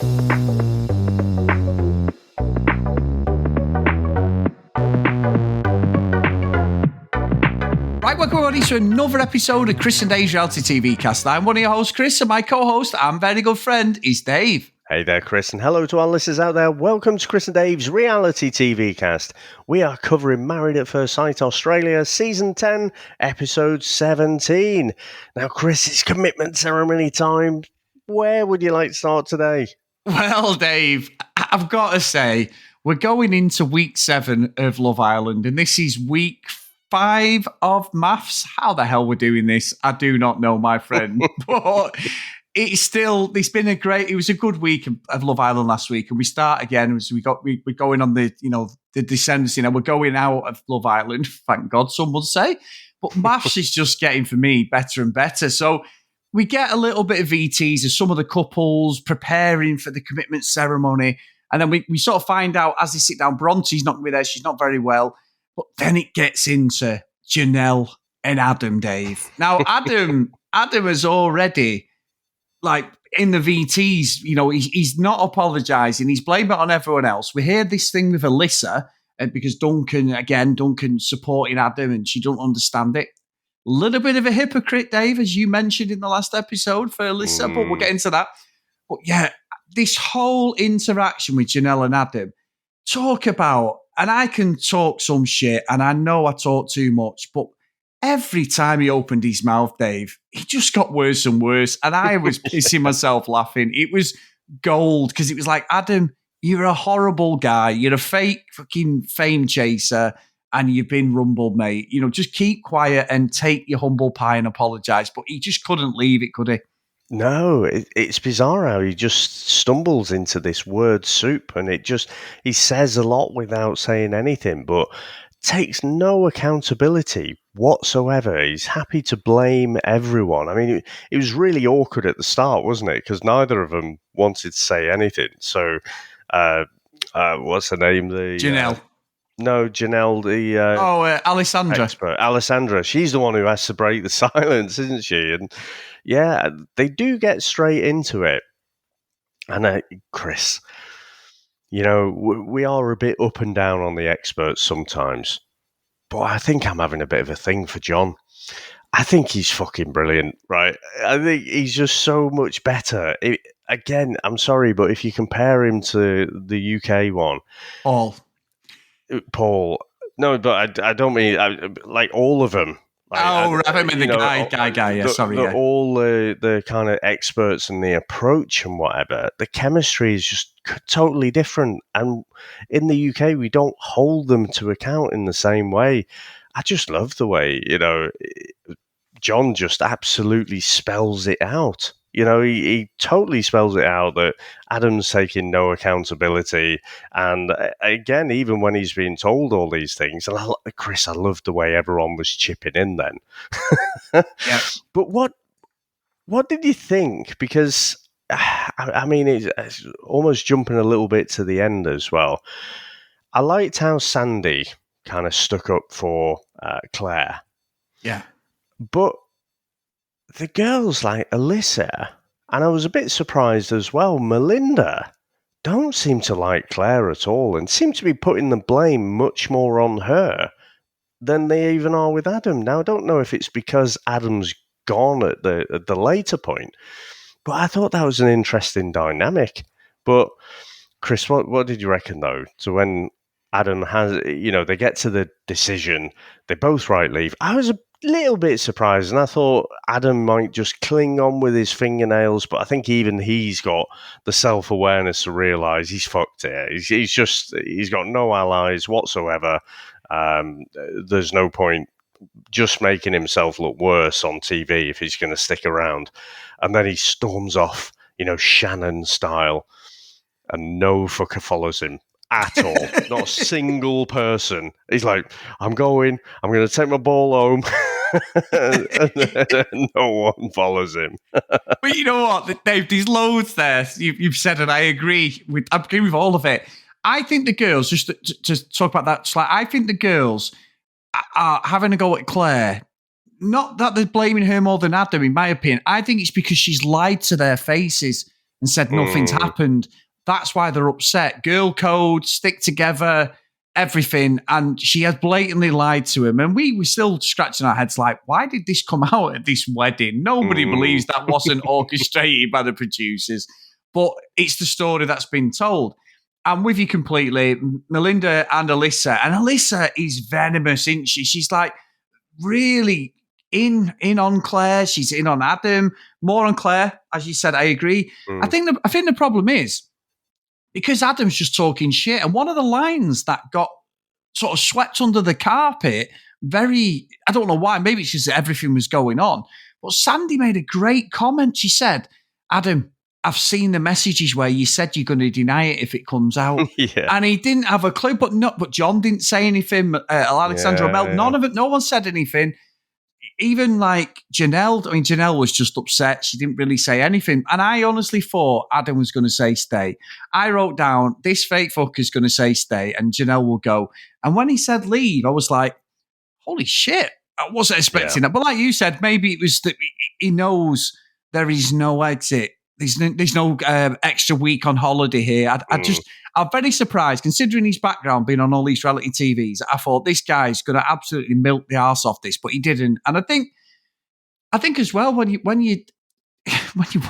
Right, welcome everybody to another episode of Chris and Dave's Reality TV Cast. I'm one of your hosts, Chris, and my co-host and very good friend is Dave. Hey there, Chris, and hello to our listeners out there. Welcome to Chris and Dave's Reality TV Cast. We are covering Married at First Sight Australia, Season 10, Episode 17. Now, Chris, it's commitment ceremony time. Where would you like to start today? Well, Dave, I've got to say, we're going into week 7 of Love Island, and this is week 5 of maths. How the hell we're doing this, I do not know, my friend. But it's been it was a good week of Love Island last week, and we start again. So we're going on the descendants, we're going out of Love Island, thank God, some would say. But maths is just getting, for me, better and better. So we get a little bit of VTs of some of the couples preparing for the commitment ceremony. And then we sort of find out as they sit down, Bronte's not going to be there. She's not very well. But then it gets into Janelle and Adam, Dave. Now, Adam is already, in the VTs, he's not apologising. He's blaming it on everyone else. We hear this thing with Alyssa, because Duncan supporting Adam, and she don't understand it. A little bit of a hypocrite, Dave, as you mentioned in the last episode for Alyssa, but we'll get into that. But yeah, this whole interaction with Janelle and Adam, talk about, and I can talk some shit, and I know I talk too much, but every time he opened his mouth, Dave, he just got worse and worse, and I was pissing myself laughing. It was gold, because it was like, Adam, you're a horrible guy. You're a fake fucking fame chaser, and you've been rumbled, mate. Just keep quiet and take your humble pie and apologise. But he just couldn't leave it, could he? No, it's bizarre how he just stumbles into this word soup, and he says a lot without saying anything, but takes no accountability whatsoever. He's happy to blame everyone. I mean, it was really awkward at the start, wasn't it? Because neither of them wanted to say anything. So, what's her name? Janelle. Janelle, the Alessandra. Expert. Alessandra. She's the one who has to break the silence, isn't she? And yeah, they do get straight into it. And Chris, we are a bit up and down on the experts sometimes, but I think I'm having a bit of a thing for John. I think he's fucking brilliant, right? I think he's just so much better. Again, I'm sorry, but if you compare him to the UK one, Paul. No, but I don't mean like all of them. I mean the guy. Yeah, all the kind of experts and the approach and whatever. The chemistry is just totally different, and in the UK we don't hold them to account in the same way. I just love the way John just absolutely spells it out. He totally spells it out that Adam's taking no accountability. And again, even when he's being told all these things, and Chris, I loved the way everyone was chipping in then. Yeah. But what did you think? Because, I mean, it's almost jumping a little bit to the end as well. I liked how Sandy kind of stuck up for Clare. Yeah. But the girls like Alyssa, and I was a bit surprised as well, Melinda, don't seem to like Clare at all and seem to be putting the blame much more on her than they even are with Adam. Now, I don't know if it's because Adam's gone at the later point, but I thought that was an interesting dynamic. But, Chris, what did you reckon, though, to when Adam has, they get to the decision, they both write leave. I was a little bit surprised, and I thought Adam might just cling on with his fingernails, but I think even he's got the self-awareness to realise he's fucked it. He's got no allies whatsoever. There's no point just making himself look worse on TV if he's going to stick around. And then he storms off, Shannon style, and no fucker follows him at all. Not a single person. He's like, I'm going to take my ball home. and no one follows him. But you know what, Dave, there's loads there. You've said, and I agree with all of it. I think the girls, just to talk about that slide, I think the girls are having a go at Claire. Not that they're blaming her more than Adam, in my opinion. I think it's because she's lied to their faces and said nothing's happened. That's why they're upset. Girl code, stick together, everything. And she has blatantly lied to him. And we were still scratching our heads like, why did this come out at this wedding? Nobody believes that wasn't orchestrated by the producers. But it's the story that's been told. I'm with you completely. Melinda and Alyssa. And Alyssa is venomous, isn't she? She's like really in on Claire. She's in on Adam. More on Claire, as you said. I agree. I think the problem is because Adam's just talking shit. And one of the lines that got sort of swept under the carpet, I don't know why. Maybe it's just that everything was going on. But Sandy made a great comment. She said, Adam, I've seen the messages where you said you're going to deny it if it comes out. And he didn't have a clue, but John didn't say anything. Alexandra Mel, none of it, no one said anything. Even like Janelle was just upset. She didn't really say anything. And I honestly thought Adam was going to say stay. I wrote down, this fake fuck is going to say stay and Janelle will go. And when he said leave, I was like, holy shit. I wasn't expecting that. But like you said, maybe it was that he knows there is no exit. There's no extra week on holiday here. I'm very surprised, considering his background being on all these reality TVs. I thought this guy's going to absolutely milk the arse off this, but he didn't. And I think as well when you're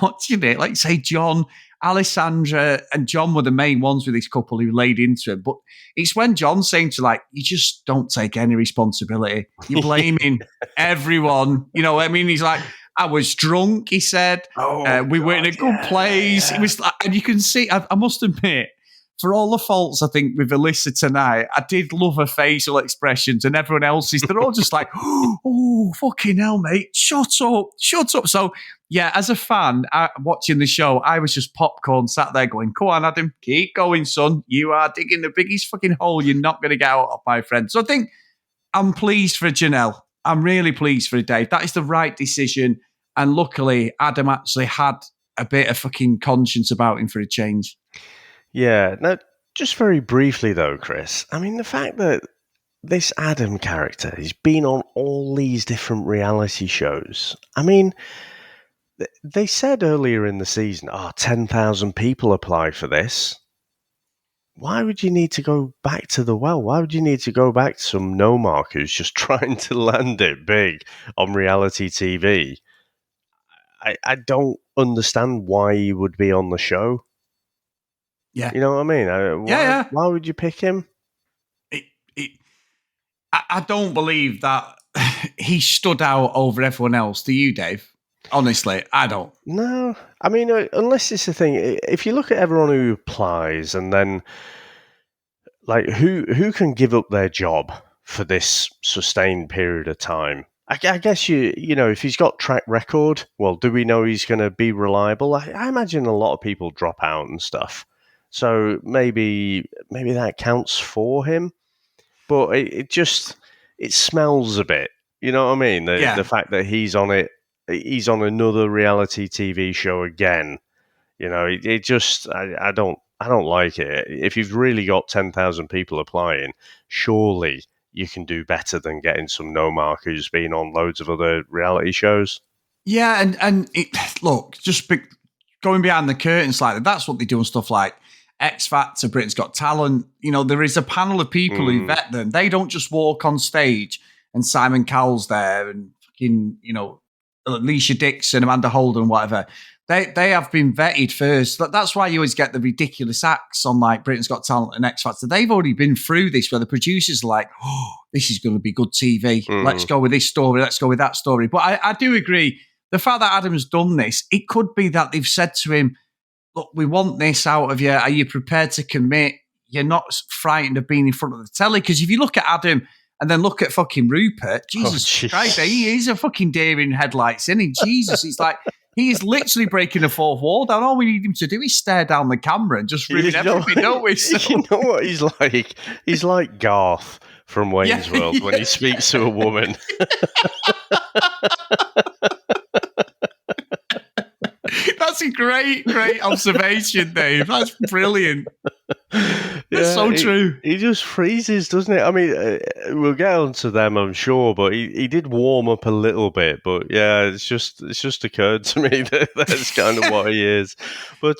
watching it, like say John, Alessandra, and John were the main ones with this couple who laid into him. But it's when John's saying to like, you just don't take any responsibility. You're blaming everyone. You know what I mean? He's like, I was drunk, he said. We were in a good place. It was like, and you can see, I must admit, for all the faults I think with Alyssa tonight, I did love her facial expressions and everyone else's. They're all just like, oh, fucking hell, mate. Shut up. So, yeah, as a fan watching the show, I was just popcorn sat there going, come on, Adam, keep going, son. You are digging the biggest fucking hole you're not going to get out of, my friend. So I think I'm pleased for Janelle. I'm really pleased for Dave. That is the right decision. And luckily, Adam actually had a bit of fucking conscience about him for a change. Yeah. Now, just very briefly, though, Chris, I mean, the fact that this Adam character, he's been on all these different reality shows. I mean, they said earlier in the season, 10,000 people apply for this. Why would you need to go back to the well? Why would you need to go back to some no-mark who's just trying to land it big on reality TV? I don't understand why he would be on the show. Yeah. You know what I mean? Why would you pick him? I don't believe that he stood out over everyone else. Do you, Dave? Honestly, I don't. No. I mean, unless it's the thing, if you look at everyone who applies and then, like, who can give up their job for this sustained period of time? I guess you know, if he's got track record, well, do we know he's going to be reliable? I imagine a lot of people drop out and stuff. So maybe that counts for him. But it smells a bit. You know what I mean? The fact that he's on another reality TV show again. You know, it just I don't like it. If you've really got 10,000 people applying, surely you can do better than getting some no-mark who's been on loads of other reality shows. Yeah, and look, going behind the curtains slightly, that's what they do on stuff like X Factor, Britain's Got Talent. You know, there is a panel of people who vet them. They don't just walk on stage and Simon Cowell's there and fucking, you know, Alicia Dixon, Amanda Holden, whatever. They have been vetted first. That's why you always get the ridiculous acts on like Britain's Got Talent and X Factor. They've already been through this where the producers are like, oh, this is going to be good TV. Let's go with this story. Let's go with that story. But I do agree. The fact that Adam's done this, it could be that they've said to him, look, we want this out of you. Are you prepared to commit? You're not frightened of being in front of the telly. Because if you look at Adam and then look at fucking Rupert, Jesus Christ, he is a fucking deer in headlights, isn't he? Jesus, it's like, he is literally breaking the fourth wall down. All we need him to do is stare down the camera and just ruin everything, don't we? So. You know what he's like? He's like Garth from Wayne's World when he speaks to a woman. That's a great observation, Dave. That's brilliant. That's so true. He just freezes, doesn't it? I mean, we'll get on to them, I'm sure, but he did warm up a little bit. But yeah, it's just occurred to me that that's kind of what he is. But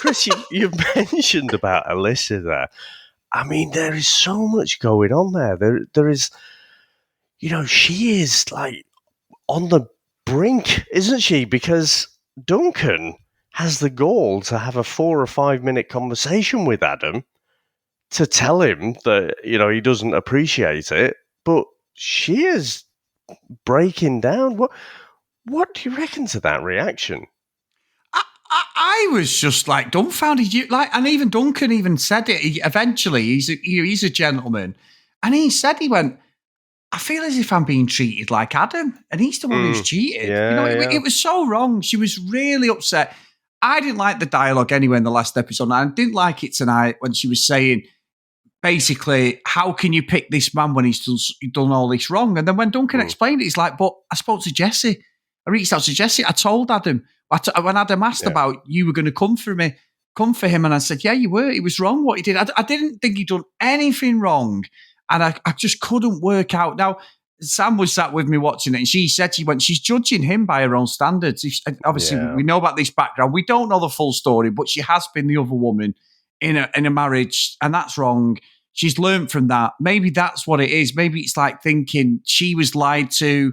Chris, you've mentioned about Alyssa there. I mean, there is so much going on there. There is, she is like on the brink, isn't she? Because Duncan has the gall to have a 4 or 5 minute conversation with Adam to tell him that, he doesn't appreciate it, but she is breaking down. What do you reckon to that reaction? I was just like dumbfounded. And even Duncan even said it. Eventually, he's a gentleman, and he went, I feel as if I'm being treated like Adam, and he's the one who's cheated. It was so wrong. She was really upset. I didn't like the dialogue anyway in the last episode, and I didn't like it tonight when she was saying, basically, how can you pick this man when he's done all this wrong? And then when Duncan explained it, he's like, but I spoke to Jesse. I reached out to Jesse. I told Adam, when Adam asked about you were going to come for him, and I said, yeah, you were. He was wrong what he did. I didn't think he'd done anything wrong, and I just couldn't work out. Now, Sam was sat with me watching it, and she said she's judging him by her own standards. Obviously, we know about this background. We don't know the full story, but she has been the other woman in a marriage, and that's wrong. She's learned from that. Maybe that's what it is. Maybe it's like thinking she was lied to.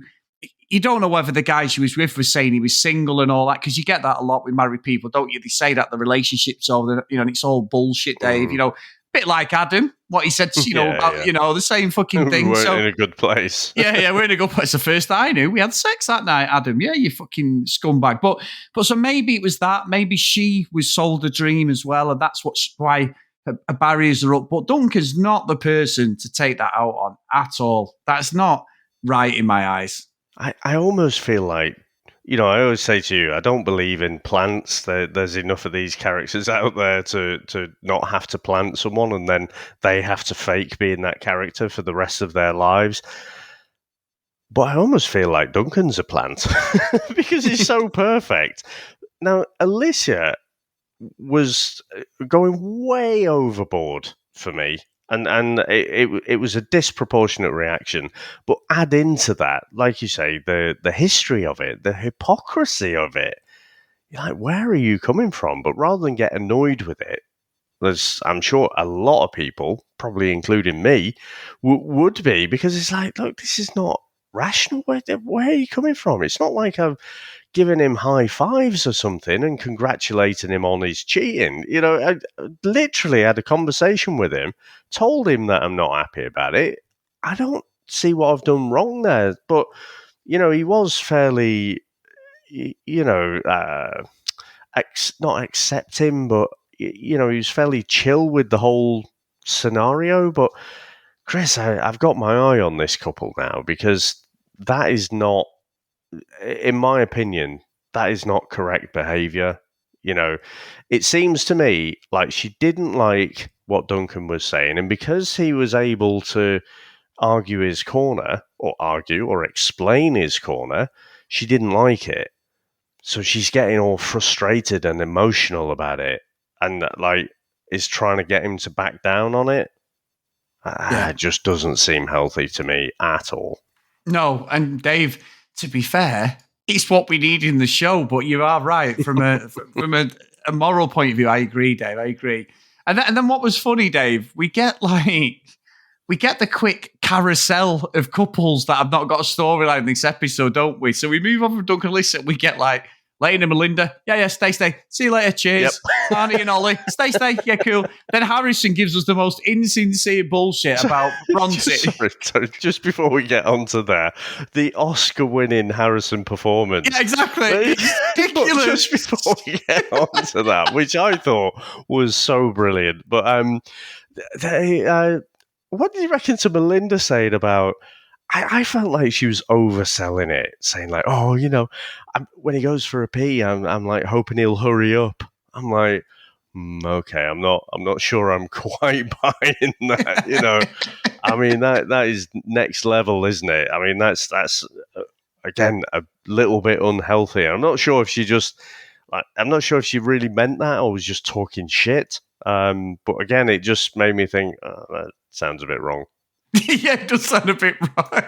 You don't know whether the guy she was with was saying he was single and all that, because you get that a lot with married people, don't you? They say that the relationship's over, and it's all bullshit, Dave. A bit like Adam, what he said, about the same fucking thing. We weren't in a good place. yeah, we're in a good place. The first I knew, we had sex that night, Adam. Yeah, you fucking scumbag. But so maybe it was that. Maybe she was sold a dream as well, and that's why her barriers are up. But Duncan's not the person to take that out on at all. That's not right in my eyes. I almost feel like, I always say to you, I don't believe in plants. There's enough of these characters out there to not have to plant someone, and then they have to fake being that character for the rest of their lives. But I almost feel like Duncan's a plant because he's so perfect. Now, Alicia was going way overboard for me. And it was a disproportionate reaction. But add into that, like you say, the history of it, the hypocrisy of it. You're like, where are you coming from? But rather than get annoyed with it, as I'm sure a lot of people, probably including me, would be, because it's like, look, this is not rational. Where are you coming from? It's not like I've given him high fives or something and congratulating him on his cheating. I literally had a conversation with him, told him that I'm not happy about it. I don't see what I've done wrong there. But, he was fairly, not accepting, but, he was fairly chill with the whole scenario. But, Chris, I've got my eye on this couple now, because that is not, in my opinion, that is not correct behavior. It seems to me like she didn't like what Duncan was saying, and because he was able to argue his corner, or explain his corner, she didn't like it. So she's getting all frustrated and emotional about it, and is trying to get him to back down on it. It just doesn't seem healthy to me at all. No, and Dave, to be fair, it's what we need in the show. But you are right from a moral point of view. I agree, Dave. I agree. And then what was funny, Dave? We get the quick carousel of couples that have not got a storyline in this episode, don't we? So we move on from Duncan and Lisa. We get Leighton and Melinda. Yeah, stay. See you later. Cheers. Yep. Arnie and Ollie. Stay. Yeah, cool. Then Harrison gives us the most insincere bullshit about Bronte. Just before we get onto that, the Oscar-winning Harrison performance. Yeah, exactly. It's ridiculous. Just before we get onto that, which I thought was so brilliant. But what did you reckon to Melinda saying about? I felt like she was overselling it, saying when he goes for a pee, I'm like hoping he'll hurry up. I'm like, okay, I'm not sure I'm quite buying that. I mean that is next level, isn't it? I mean that's again a little bit unhealthy. I'm not sure if she just Like, I'm not sure if she really meant that or was just talking shit. But again, it just made me think, that sounds a bit wrong. Yeah, it does sound a bit wrong.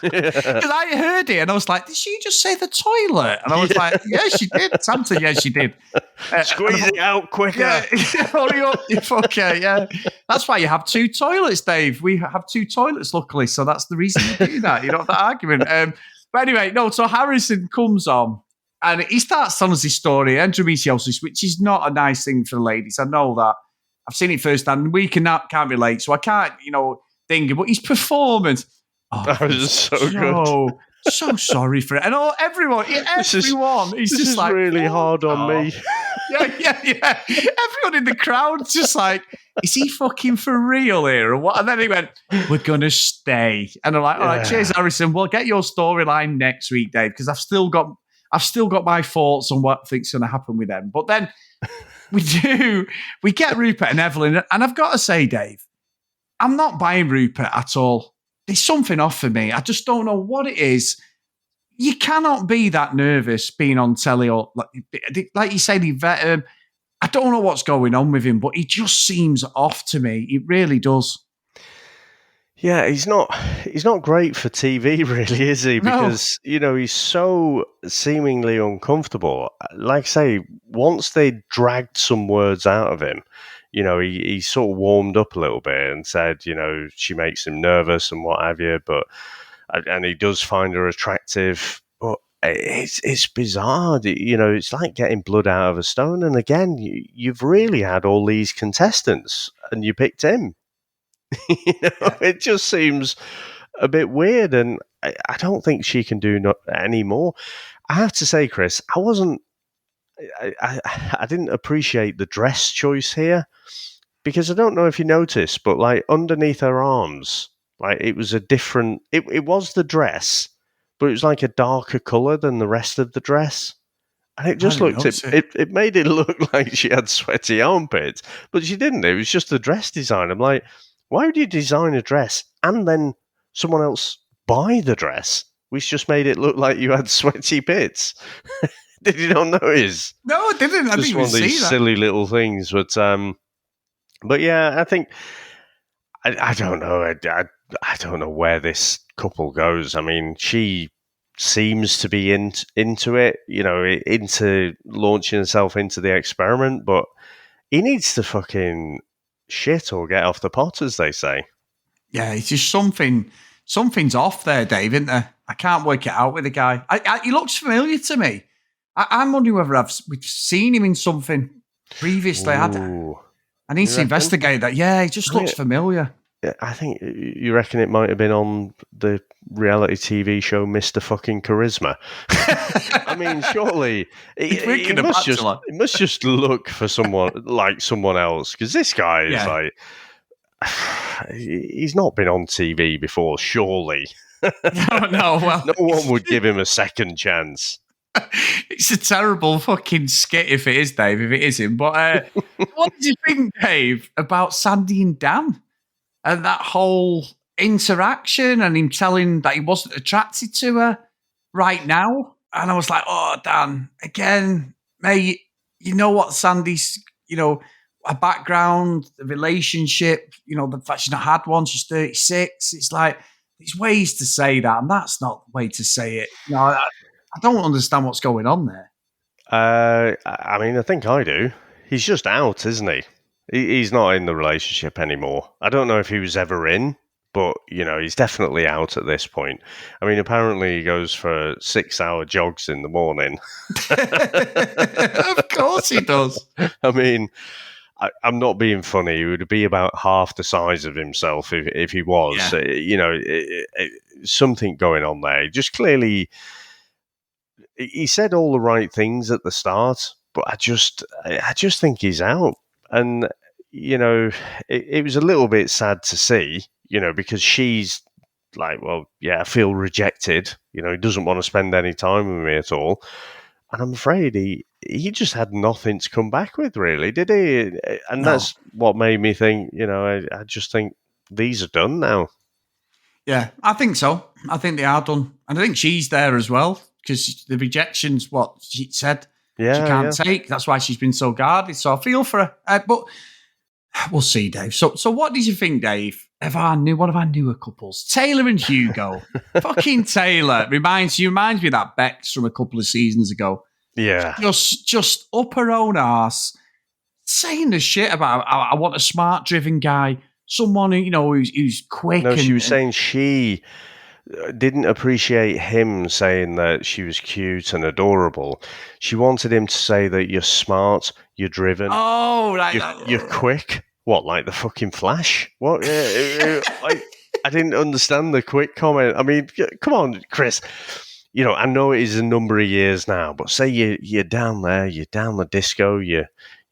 Because I heard it and I was like, did she just say the toilet? And I was like, yeah, she did. Sam said, yeah, she did. Squeeze it out quicker. Yeah, hurry up, you fucker. Yeah. That's why you have two toilets, Dave. We have two toilets, luckily. So that's the reason you do that. You know, that argument. But anyway, no, so Harrison comes on and he starts telling us his story, endometriosis, which is not a nice thing for the ladies. I know that. I've seen it firsthand. We can't relate. So I can't, think about his performance. Oh, that was so good. So sorry for it. And everyone, he's just like really hard on me. Yeah. Everyone in the crowd's just like, is he fucking for real here or what? And then he went, we're gonna stay. And I'm like, all right, cheers, Harrison. We'll get your storyline next week, Dave, because I've still got my thoughts on what I think's gonna happen with them. But then we get Rupert and Evelyn, and I've got to say, Dave, I'm not buying Rupert at all. There's something off for me. I just don't know what it is. You cannot be that nervous being on telly or like you say, I don't know what's going on with him, but he just seems off to me. It really does. Yeah, he's not great for TV, really, is he? Because, he's so seemingly uncomfortable. Like I say, once they dragged some words out of him, he sort of warmed up a little bit and said, she makes him nervous and what have you, and he does find her attractive, but it's bizarre. It's like getting blood out of a stone. And again, you've really had all these contestants and you picked him. It just seems a bit weird, and I don't think she can do any more. I have to say, Chris, I didn't appreciate the dress choice here, because I don't know if you noticed, but like underneath her arms, like it was a different. It was the dress, but it was like a darker color than the rest of the dress, and it just looked. It made it look like she had sweaty armpits, but she didn't. It was just the dress design. I'm like, why would you design a dress and then someone else buy the dress, which just made it look like you had sweaty bits? Did you not notice? No, I didn't. I just one of these silly little things, but yeah, I think I don't know. I don't know where this couple goes. I mean, she seems to be into it, into launching herself into the experiment, but he needs to fucking shit or get off the pot, as they say. Yeah, it's just something's off there, Dave, isn't there? I can't work it out with the guy. He looks familiar to me. I'm wondering whether we've seen him in something previously. I need to investigate that. Yeah, he just looks familiar. I think you reckon it might have been on the reality TV show Mr. Fucking Charisma. I mean, surely he must just look for someone like someone else, because this guy is like, he's not been on TV before, surely. No, well, no one would give him a second chance. It's a terrible fucking skit if it is, Dave, if it is him. But what did you think, Dave, about Sandy and Dan and that whole interaction and him telling that he wasn't attracted to her right now? And I was like, oh, Dan, again, mate, you know what Sandy's, a background, the relationship, the fact she's not had one, she's 36. It's like, there's ways to say that, and that's not the way to say it. I don't understand what's going on there. I mean, I think I do. He's just out, isn't he? He's not in the relationship anymore. I don't know if he was ever in, but, he's definitely out at this point. I mean, apparently he goes for 6-hour jogs in the morning. Of course he does. I mean, I'm not being funny. He would be about half the size of himself if he was. Yeah. Something going on there. Just clearly... He said all the right things at the start, but I just think he's out. And, it was a little bit sad to see, because she's like, well, yeah, I feel rejected. He doesn't want to spend any time with me at all. And I'm afraid he just had nothing to come back with, really, did he? And that's what made me think, I just think these are done now. Yeah, I think so. I think they are done. And I think she's there as well, because the rejection's what she said. She Yeah, can't yeah. take. That's why she's been so guarded. So I feel for her. But we'll see, Dave. So what did you think, Dave, of one of our newer couples? Taylor and Hugo. Fucking Taylor reminds me of that Bex from a couple of seasons ago. Yeah. Just up her own arse, saying the shit about I want a smart driven guy, someone who's quick. No, she was saying she didn't appreciate him saying that she was cute and adorable. She wanted him to say that you're smart, you're driven, oh right, you're quick. What, like the fucking Flash? What? Like, I didn't understand the quick comment. I mean, come on, Chris. I know it is a number of years now, but say you're down there, you're down the disco, you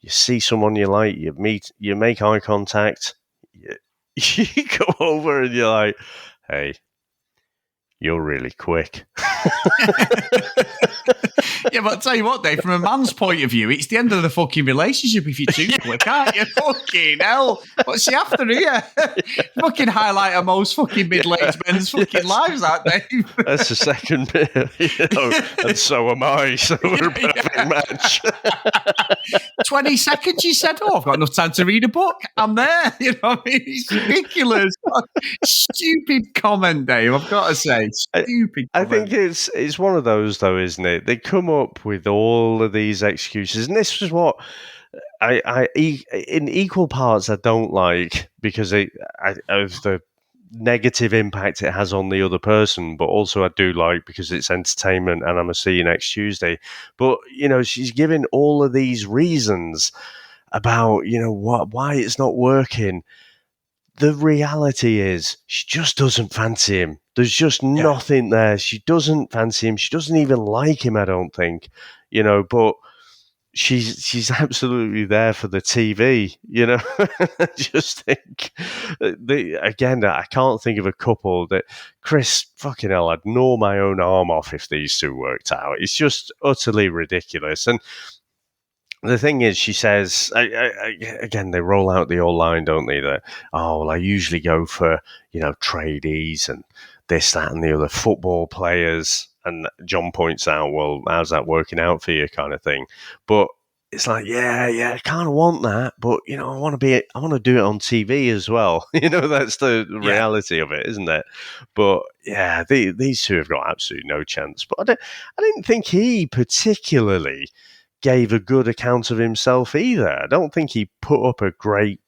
see someone you like, you make eye contact, you go over and you're like, hey, you're really quick. Yeah, but I'll tell you what, Dave, from a man's point of view, it's the end of the fucking relationship if you're too quick, aren't you? Fucking hell. What's she after here? Fucking highlight of most fucking middle-aged men's fucking lives, aren't they? That's the second bit, and so am I, so we're a perfect match. 20 seconds, you said, I've got enough time to read a book. I'm there. You know what I mean? It's ridiculous. Stupid comment, Dave, I've got to say. Stupid I comment. think it's one of those, though, isn't it? They come up with all of these excuses, and this is what I in equal parts I don't like, because of the negative impact it has on the other person, but also I do like because it's entertainment and I'm a see you next Tuesday. But she's giving all of these reasons about why it's not working. The reality is she just doesn't fancy him. There's just nothing there. She doesn't fancy him. She doesn't even like him, I don't think. But she's absolutely there for the TV. I just think again, I can't think of a couple that Chris, fucking hell, I'd gnaw my own arm off if these two worked out. It's just utterly ridiculous. And the thing is, she says, again, they roll out the old line, don't they? That, I usually go for, tradies and this, that, and the other, football players. And John points out, well, how's that working out for you, kind of thing. But it's like, yeah, I kind of want that, but I want to do it on TV as well. That's the reality of it, isn't it? But yeah, these two have got absolutely no chance. But I didn't think he particularly gave a good account of himself either. I don't think he put up a great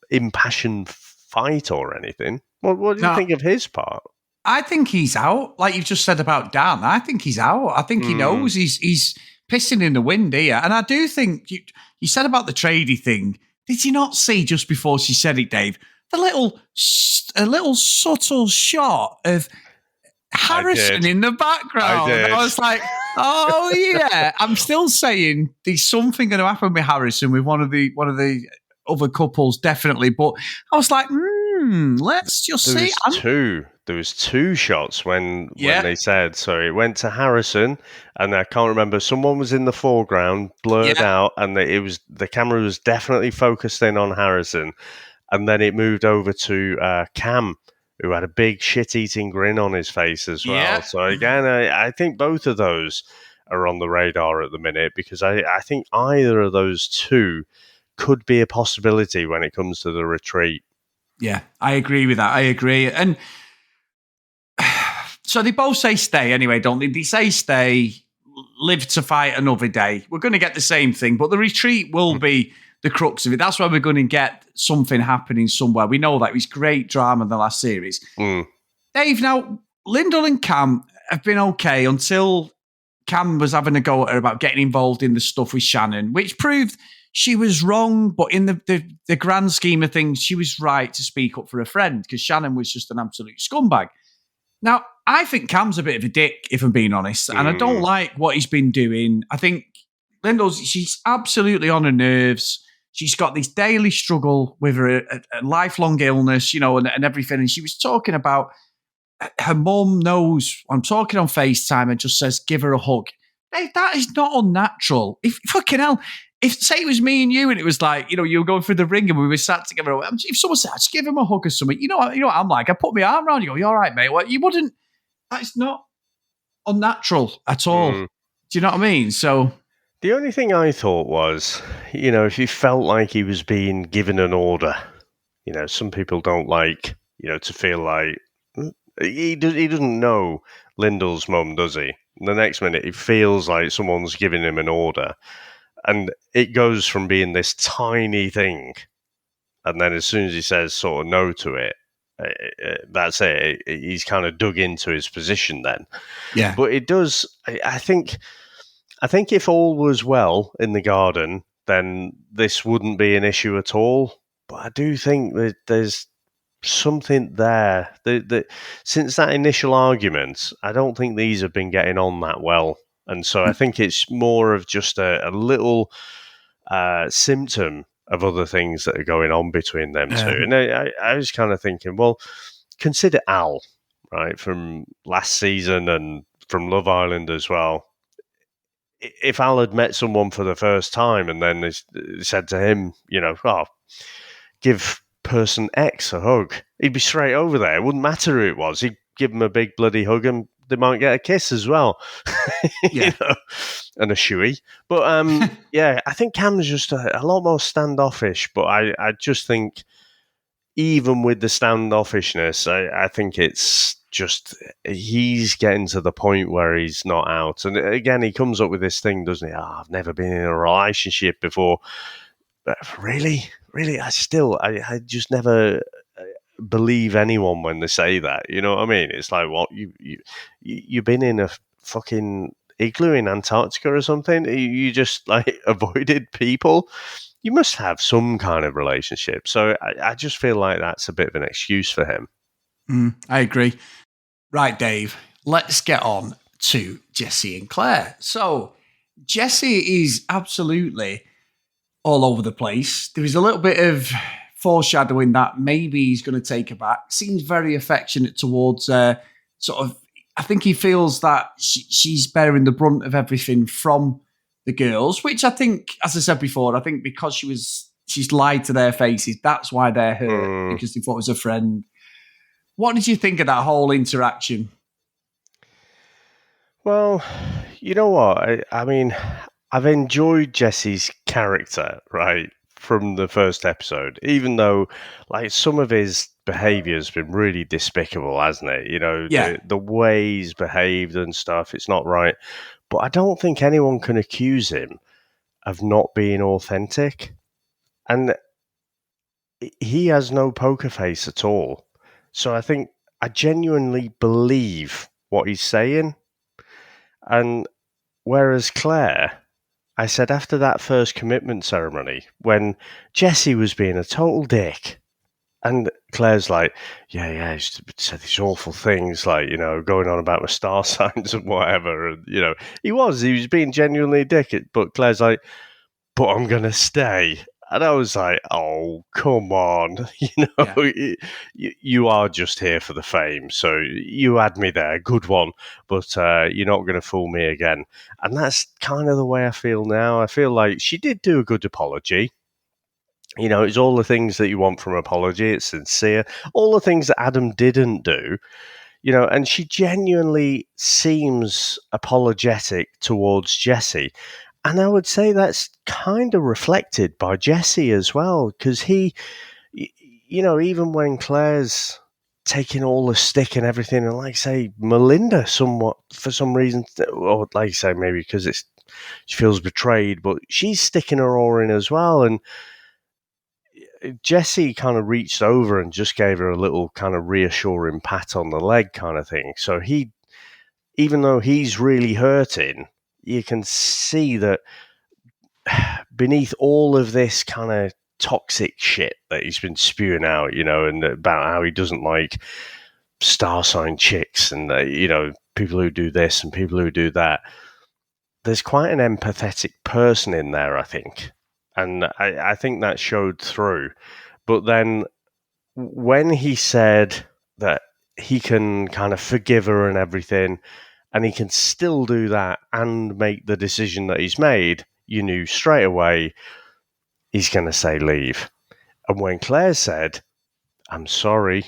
impassioned fight or anything. What do you think of his part? I think he's out. Like you've just said about Dan, I think he's out. I think he knows he's pissing in the wind here. And I do think you said about the tradie thing. Did you not see just before she said it, Dave, a little subtle shot of Harrison in the background? I was like, oh yeah. I'm still saying there's something going to happen with Harrison, with one of the other couples, definitely. But I was like, let's just see. There was two shots when they said, so it went to Harrison, and I can't remember, someone was in the foreground, blurred out, and the camera was definitely focused in on Harrison, and then it moved over to Cam, who had a big shit-eating grin on his face as well. Yeah. So again, I think both of those are on the radar at the minute, because I think either of those two could be a possibility when it comes to the retreat. Yeah, I agree with that. I agree. And so they both say stay anyway, don't they? They say stay, live to fight another day. We're going to get the same thing, but the retreat will be the crux of it. That's where we're going to get something happening somewhere. We know that. It was great drama in the last series. Dave, now, Lyndall and Cam have been okay until Cam was having a go at her about getting involved in the stuff with Shannon, which proved she was wrong, but in the grand scheme of things, she was right to speak up for a friend, because Shannon was just an absolute scumbag. Now, I think Cam's a bit of a dick, if I'm being honest, and I don't like what he's been doing. I think she's absolutely on her nerves. She's got this daily struggle with her a lifelong illness, and everything. And she was talking about her mum knows I'm talking on FaceTime and just says, give her a hug. Hey, that is not unnatural. If fucking hell, if say it was me and you and it was like, you were going through the ring and we were sat together, if someone said, just give him a hug or something, you know what I'm like, I put my arm around you, go, you all right, mate? Well, you wouldn't, that's not unnatural at all. Do you know what I mean? So The only thing I thought was, if he felt like he was being given an order, some people don't like, to feel like he doesn't know Lyndall's mum, does he? The next minute, he feels like someone's giving him an order, and it goes from being this tiny thing, and then as soon as he says sort of no to it, that's it. He's kind of dug into his position then. yeah, But it does. I think if all was well in the garden, then this wouldn't be an issue at all. But I do think that there's something there. Since that initial argument, I don't think these have been getting on that well. And so I think it's more of just a little symptom of other things that are going on between them two. And I was kind of thinking, well, consider Al, right, from last season and from Love Island as well. If Al had met someone for the first time and then they said to him, give person X a hug, he'd be straight over there. It wouldn't matter who it was. He'd give him a big bloody hug and they might get a kiss as well. yeah. And a shoey. But yeah, I think Cam's just a lot more standoffish. But I just think even with the standoffishness, I think it's just he's getting to the point where he's not out. And again, he comes up with this thing, doesn't he? Oh, I've never been in a relationship before. But really, I just never believe anyone when they say that. You know what I mean? It's like, what, you've been in a fucking igloo in Antarctica or something? You just like avoided people? You must have some kind of relationship. So I just feel like that's a bit of an excuse for him. I agree. Right, Dave, let's get on to Jesse and Claire. So Jesse is absolutely all over the place. There is a little bit of foreshadowing that maybe he's going to take her back. Seems very affectionate towards sort of, I think he feels that she's bearing the brunt of everything from the girls, which I think, as I said before, I think because she's lied to their faces, that's why they're hurt, because they thought it was a friend. What did you think of that whole interaction? Well, you know what? I mean, I've enjoyed Jesse's character, right, from the first episode, even though, like, some of his behaviour has been really despicable, hasn't it? The way he's behaved and stuff, it's not right. But I don't think anyone can accuse him of not being authentic. And he has no poker face at all. So I genuinely believe what he's saying. And whereas Claire, I said after that first commitment ceremony, when Jesse was being a total dick, and Claire's like, yeah, he said these awful things, like, going on about my star signs and whatever. And, he was being genuinely a dick. But Claire's like, but I'm going to stay. And I was like, oh, come on. You are just here for the fame. So you had me there. Good one. But you're not going to fool me again. And that's kind of the way I feel now. I feel like she did do a good apology. It's all the things that you want from an apology. It's sincere. All the things that Adam didn't do, and she genuinely seems apologetic towards Jesse. And I would say that's kind of reflected by Jesse as well, because he, even when Claire's taking all the stick and everything, and like say Melinda somewhat for some reason, or like say maybe because she feels betrayed, but she's sticking her oar in as well. And Jesse kind of reached over and just gave her a little kind of reassuring pat on the leg kind of thing. So even though he's really hurting, you can see that beneath all of this kind of toxic shit that he's been spewing out, and about how he doesn't like star sign chicks and, people who do this and people who do that, there's quite an empathetic person in there, I think. And I think that showed through. But then when he said that he can kind of forgive her and everything, and he can still do that and make the decision that he's made, you knew straight away he's going to say leave. And when Claire said, I'm sorry.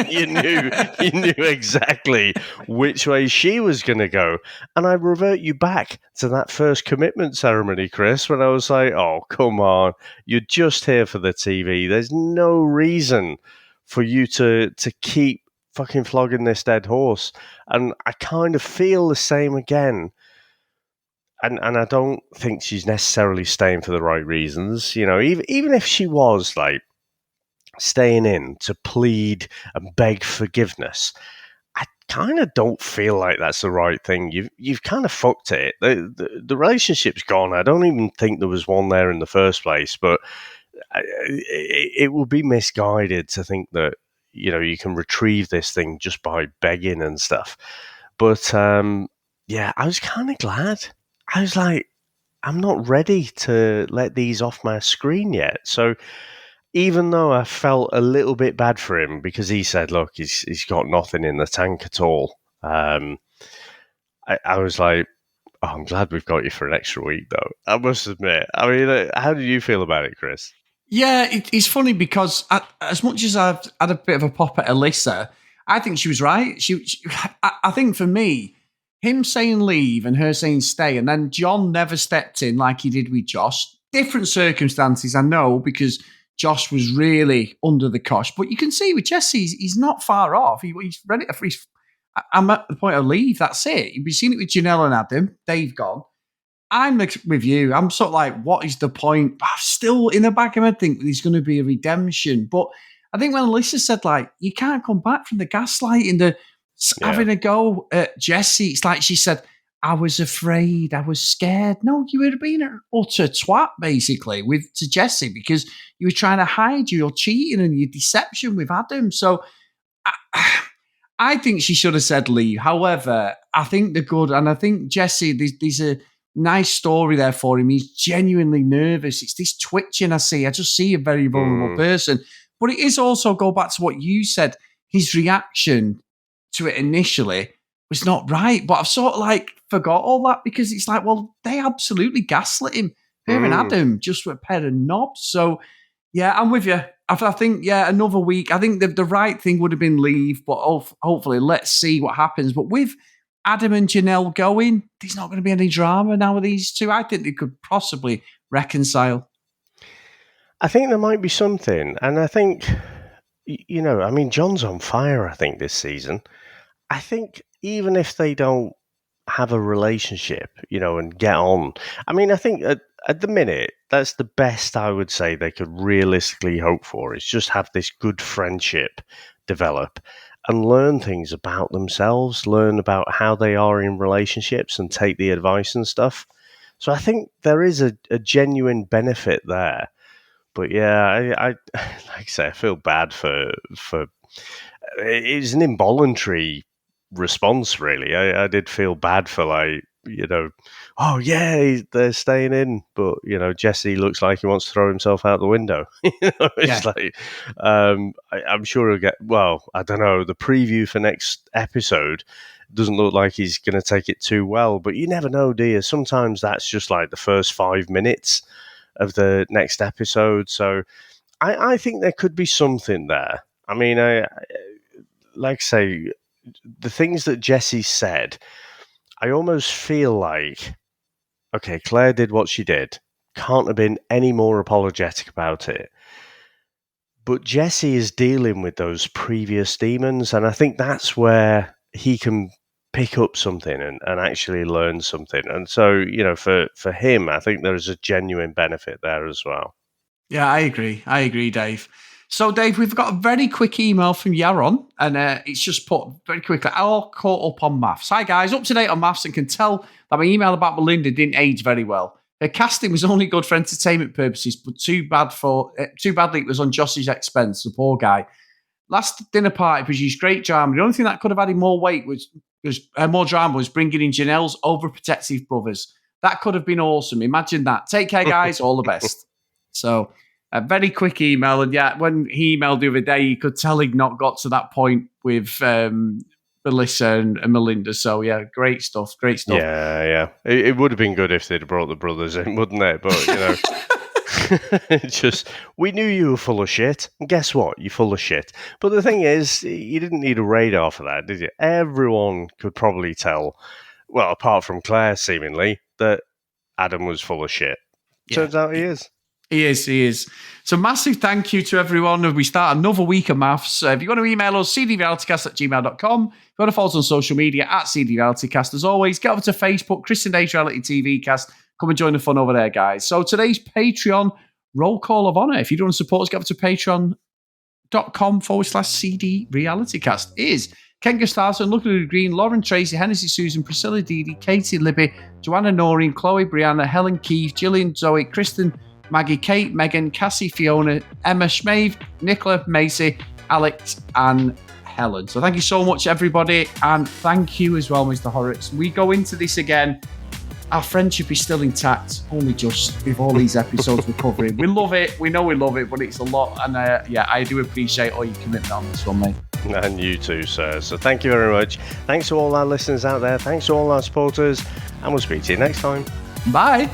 you knew exactly which way she was going to go. And I revert you back to that first commitment ceremony, Chris, when I was like, oh, come on. You're just here for the TV. There's no reason for you to keep fucking flogging this dead horse. And I kind of feel the same again. And I don't think she's necessarily staying for the right reasons. You know, even if she was like staying in to plead and beg forgiveness, I kind of don't feel like that's the right thing. You've kind of fucked it. The relationship's gone. I don't even think there was one there in the first place. But it would be misguided to think that you can retrieve this thing just by begging and stuff. But yeah, I was kind of glad. I was like, I'm not ready to let these off my screen yet. So even though I felt a little bit bad for him because he said, look, he's got nothing in the tank at all, I was like, oh, I'm glad we've got you for an extra week, though. I must admit. I mean, how did you feel about it, Chris? Yeah, it's funny because as much as I've had a bit of a pop at Alyssa, I think she was right. I think for me, him saying leave and her saying stay, and then John never stepped in like he did with Josh. Different circumstances, I know, because Josh was really under the cosh. But you can see with Jesse, he's not far off. He's ready for his... I'm at the point of leave. That's it. We've seen it with Janelle and Adam. They've gone. I'm with you. I'm sort of like, what is the point? But I'm still in the back of my head think there's going to be a redemption. But I think when Alyssa said, like, you can't come back from the gaslighting, having a go at Jesse, it's like she said, I was afraid, I was scared. No, you would have been an utter twat, basically, to Jesse, because you were trying to hide your cheating and your deception with Adam. So I think she should have said leave. However, I think they're good. And I think Jesse, there's a nice story there for him. He's genuinely nervous. It's this twitching I see. I just see a very vulnerable person. But it is also, go back to what you said, his reaction to it initially was not right. But I've sort of like forgot all that because it's like, well, they absolutely gaslit him. Her and Adam just were a pair of knobs. So, yeah, I'm with you. I think, yeah, another week. I think the right thing would have been leave, but hopefully let's see what happens. But with Adam and Janelle going, there's not going to be any drama now with these two. I think they could possibly reconcile. I think there might be something. And I think, I mean, John's on fire, I think, this season. I think even if they don't have a relationship, and get on, I mean, I think at the minute, that's the best I would say they could realistically hope for, is just have this good friendship develop and learn things about themselves, learn about how they are in relationships and take the advice and stuff. So I think there is a genuine benefit there. But yeah, I like I say, I feel bad for it's an involuntary response, really. I did feel bad for, like, oh yeah, they're staying in, but Jesse looks like he wants to throw himself out the window. It's like, I'm sure he'll get. Well, I don't know. The preview for next episode doesn't look like he's going to take it too well, but you never know, do you? Sometimes that's just like the first 5 minutes of the next episode. So I think there could be something there. I mean, I like I say, the things that Jesse said, I almost feel like, okay, Claire did what she did. Can't have been any more apologetic about it. But Jesse is dealing with those previous demons, and I think that's where he can pick up something and actually learn something. And so, for him, I think there's a genuine benefit there as well. Yeah, I agree, Dave. So, Dave, we've got a very quick email from Yaron, and it's just put very quickly, all caught up on maths. Hi, guys, up to date on maths, and can tell that my email about Melinda didn't age very well. Her casting was only good for entertainment purposes, but too badly it was on Josh's expense, the poor guy. Last dinner party produced great drama. The only thing that could have added more weight was more drama was bringing in Janelle's overprotective brothers. That could have been awesome. Imagine that. Take care, guys. All the best. So, a very quick email. And yeah, when he emailed the other day, you could tell he'd not got to that point with Melissa and Melinda. So yeah, great stuff. Great stuff. Yeah. It would have been good if they'd brought the brothers in, wouldn't it? But, Just, we knew you were full of shit. And guess what? You're full of shit. But the thing is, you didn't need a radar for that, did you? Everyone could probably tell, well, apart from Claire, seemingly, that Adam was full of shit. Yeah. Turns out he is. He is. So massive thank you to everyone. We start another week of maths. If you want to email us, cdrealitycast@gmail.com. If you want to follow us on social media, @cdrealitycast. As always, get over to Facebook, Kristen Day's Reality TV Cast. Come and join the fun over there, guys. So today's Patreon roll call of honor. If you don't want to support us, get over to patreon.com/CD Realitycast. Is Ken Gustafson, Lucky Green, Lauren Tracy, Hennessy Susan, Priscilla Didi, Katie Libby, Joanna Noreen, Chloe Brianna, Helen Keith, Gillian Zoe, Kristen, Maggie, Kate, Megan, Cassie, Fiona, Emma, Schmave, Nicola, Macy, Alex, and Helen. So thank you so much, everybody. And thank you as well, Mr. Horrocks. We go into this again. Our friendship is still intact, only just with all these episodes we're covering. We love it. We know we love it, but it's a lot. And I do appreciate all your commitment on this one, mate. And you too, sir. So thank you very much. Thanks to all our listeners out there. Thanks to all our supporters. And we'll speak to you next time. Bye.